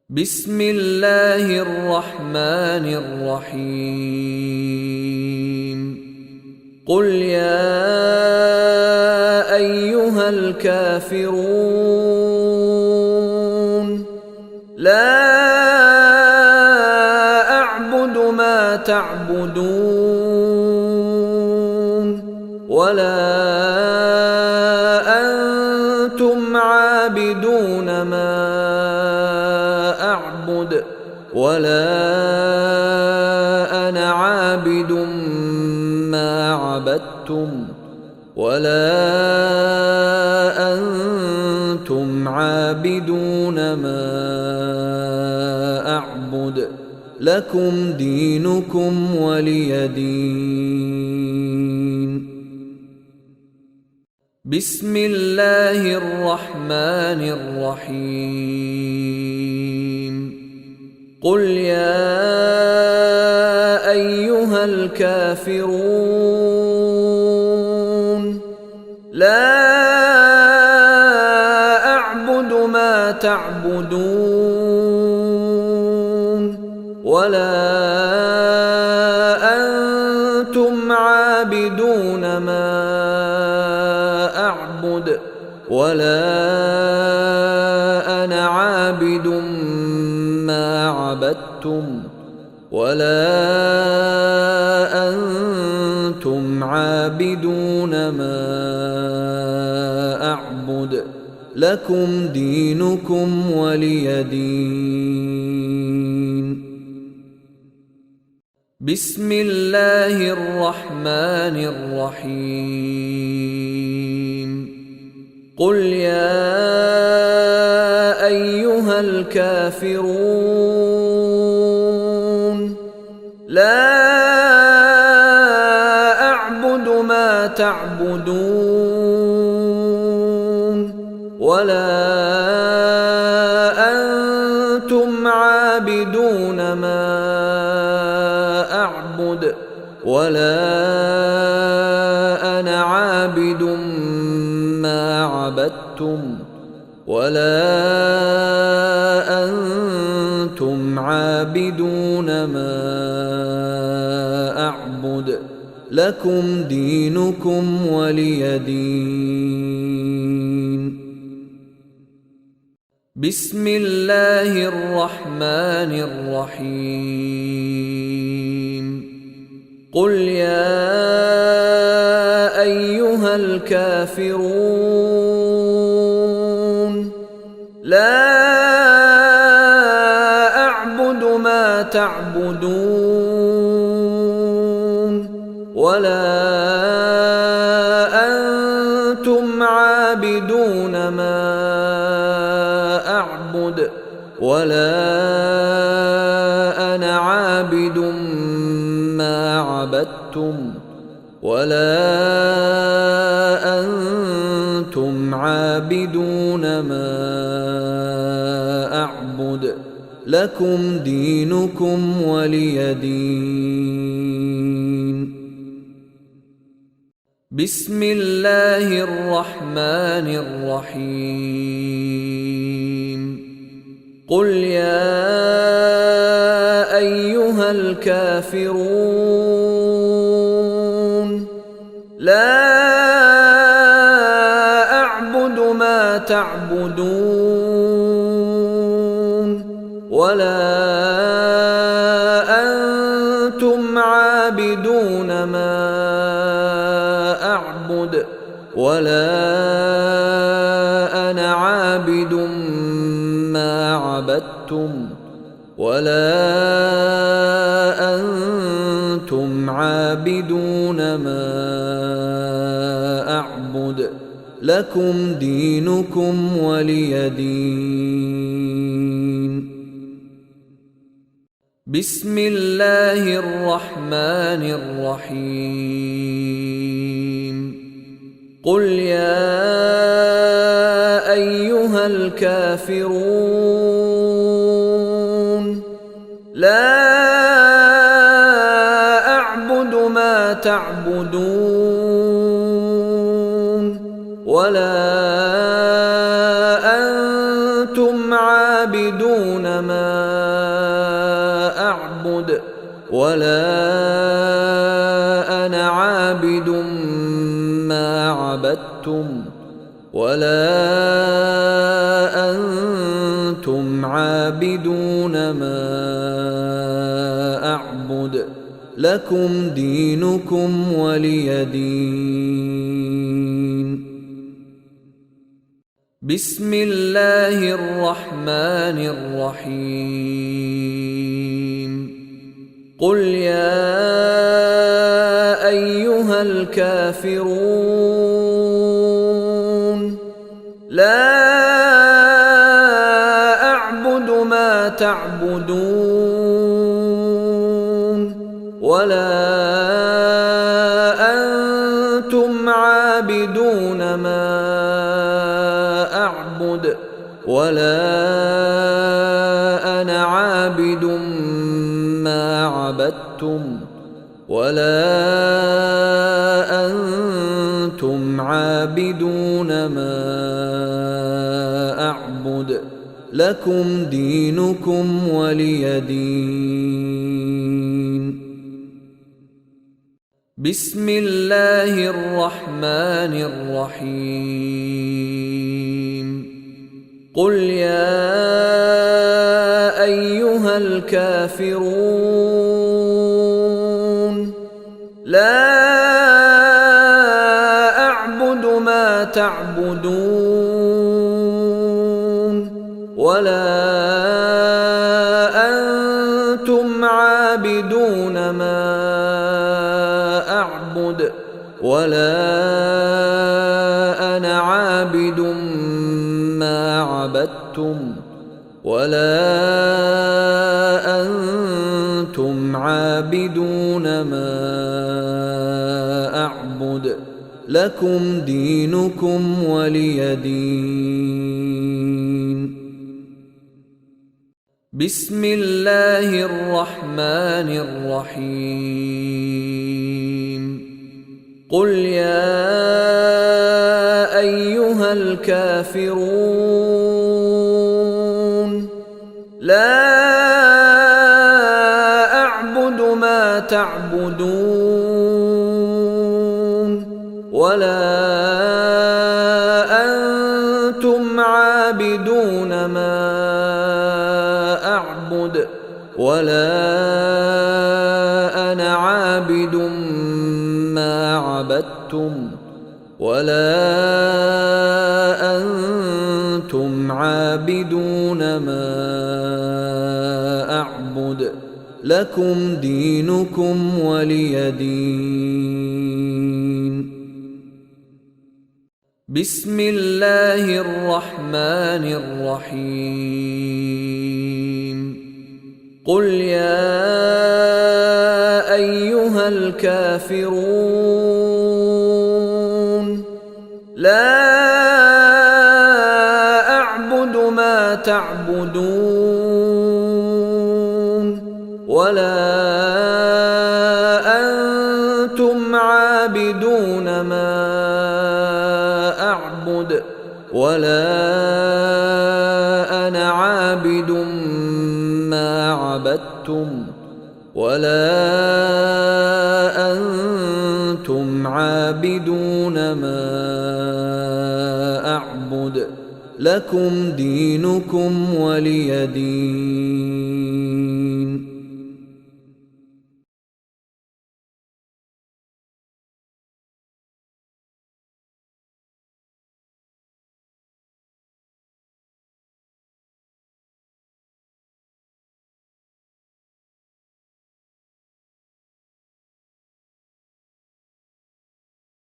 بسم الله الرحمن الرحيم قل يا أيها الكافرون لا أعبد ما تعبدون ولا أنتم عابدون ما أعبد ولا أنا عابد ما عبدتم ولا أنتم عابدون ما أعبد لكم دينكم ولي دين. بسم الله الرحمن الرحيم قل يا أيها الكافرون لا أعبد ما تعبدون ولا أنتم عابدون ما أعبد ولا أنا عابد ما عبدتم ولا أنتم عابدون ما أعبد لكم دينكم ولي دين. بسم الله الرحمن الرحيم قل يا أيها الكافرون لا أعبد ما تعبدون ولا أنتم عابدون ما أعبد ولا أنا عابد ما عبدتم ولا أنتم عابدون ما أعبد لكم دينكم ولي دين. بسم الله الرحمن الرحيم قل يا أيها الكافرون لا أعبد ما تعبدون ولا أنتم عابدون ما أعبد ولا أنا عابد ما عبدتم ولا أنتم عابدون ما أعبد لكم دينكم ولي دين. بسم الله الرحمن الرحيم قل يا أيها الكافرون لا أعبد ما تعبدون ولا أنتم عابدون ما أعبد ولا أنا عابد ما عبدتم ولا أنتم عابدون ما أعبد لكم دينكم ولي دين. بسم الله الرحمن الرحيم قل يا أيها الكافرون لا أعبد ما تعبدون ولا أنتم عابدون ما أعبد ولا أنا عابد ما عبدتم ولا أنتم عابدون ما أعبد لكم دينكم ولي دين. بسم الله الرحمن الرحيم. قل يا أيها الكافرون لا أعبد ما تعبدون ولا أنتم عابدون ما أعبد ولا أنا عابد ما عبدتم ولا أنتم عابدون ما أعبد لكم دينكم ولي دين. بسم الله الرحمن الرحيم. قل يا أيها الكافرون لا أعبد ما تعبدون ولا أنتم عابدون ما أعبد ولا أنا عابد ما عبدتم ولا أنتم عابدون ما أعبد لكم دينكم ولي دين. بسم الله الرحمن الرحيم. قل يا أيها الكافرون لا أعبد ما تعبدون ولا أنتم عابدون ما أعبد ولا أنا عابد ما عبدتم ولا أنتم عابدون ما أعبد لكم دينكم ولي دين. بسم الله الرحمن الرحيم. قل يا أيها الكافرون لا أعبد ما تعبدون ولا أنتم عابدون ما أعبد ولا أنا عابد ما عبدتم ولا أنتم عابدون ما أعبد لكم دينكم ولي دين.